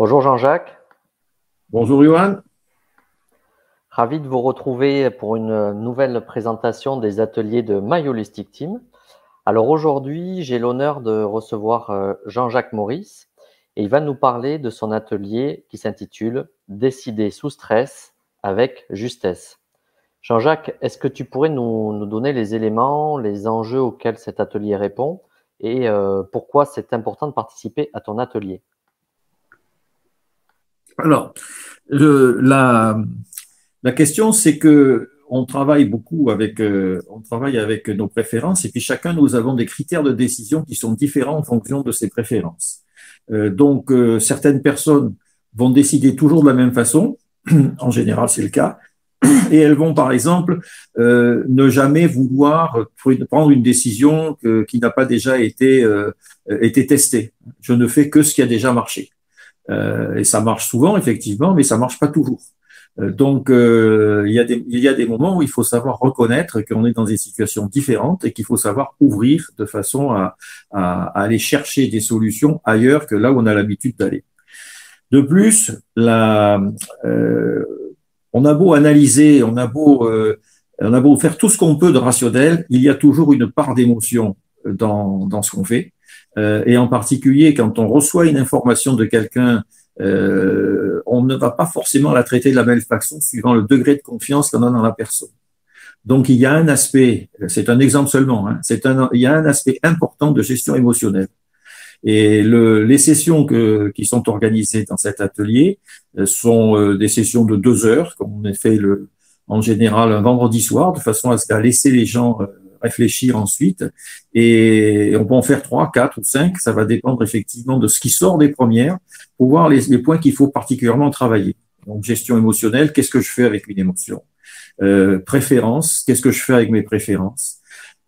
Bonjour Jean-Jacques, Bonjour Johan. ravi de vous retrouver pour une nouvelle présentation des ateliers de My Holistic Team. Alors aujourd'hui, j'ai l'honneur de recevoir Jean-Jacques Maurice et il va nous parler de son atelier qui s'intitule Décider sous stress avec justesse. Jean-Jacques, est-ce que tu pourrais nous donner les éléments, les enjeux auxquels cet atelier répond et pourquoi c'est important de participer à ton atelier? Alors, le- la, la question, c'est que on travaille beaucoup on travaille avec nos préférences et puis chacun, nous avons des critères de décision qui sont différents en fonction de ses préférences. Certaines personnes vont décider toujours de la même façon. En général, c'est le cas. Et elles vont, par exemple, ne jamais vouloir prendre une décision qui n'a pas déjà été testée. Je ne fais que ce qui a déjà marché. Et ça marche souvent, effectivement, mais ça marche pas toujours. Il y a des moments où il faut savoir reconnaître qu'on est dans des situations différentes et qu'il faut savoir ouvrir de façon à aller chercher des solutions ailleurs que là où on a l'habitude d'aller. De plus, euh, on a beau analyser, on a beau faire tout ce qu'on peut de rationnel, il y a toujours une part d'émotion dans ce qu'on fait. Et en particulier, quand on reçoit une information de quelqu'un, on ne va pas forcément la traiter de la même façon suivant le degré de confiance qu'on a dans la personne. Donc, il y a un aspect, c'est un exemple seulement, hein, il y a un aspect important de gestion émotionnelle. Les sessions qui sont organisées dans cet atelier sont des sessions de 2 heures, comme on est fait en général un vendredi soir, de façon à laisser les gens réfléchir ensuite. Et on peut en faire 3, 4 ou 5, ça va dépendre effectivement de ce qui sort des premières, pour voir les points qu'il faut particulièrement travailler. Donc, gestion émotionnelle, qu'est-ce que je fais avec une émotion? Préférence, qu'est-ce que je fais avec mes préférences?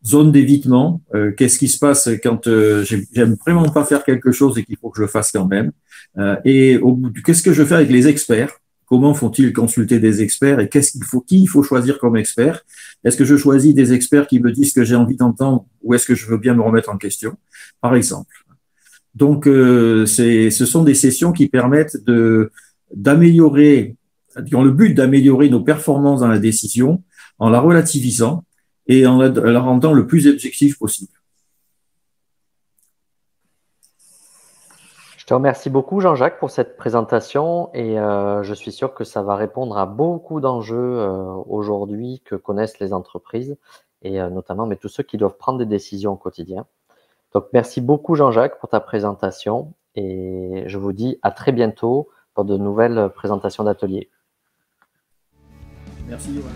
Zone d'évitement, qu'est-ce qui se passe quand j'aime vraiment pas faire quelque chose et qu'il faut que je le fasse quand même. Qu'est-ce que je fais avec les experts? Comment font-ils consulter des experts et qui il faut choisir comme expert? Est-ce que je choisis des experts qui me disent ce que j'ai envie d'entendre ou est-ce que je veux bien me remettre en question, par exemple? Donc, ce sont des sessions qui permettent qui ont le but d'améliorer nos performances dans la décision en la relativisant et en la rendant le plus objectif possible. Je te remercie beaucoup, Jean-Jacques, pour cette présentation et je suis sûr que ça va répondre à beaucoup d'enjeux aujourd'hui que connaissent les entreprises et notamment mais tous ceux qui doivent prendre des décisions au quotidien. Donc, merci beaucoup, Jean-Jacques, pour ta présentation et je vous dis à très bientôt pour de nouvelles présentations d'ateliers. Merci, Johan.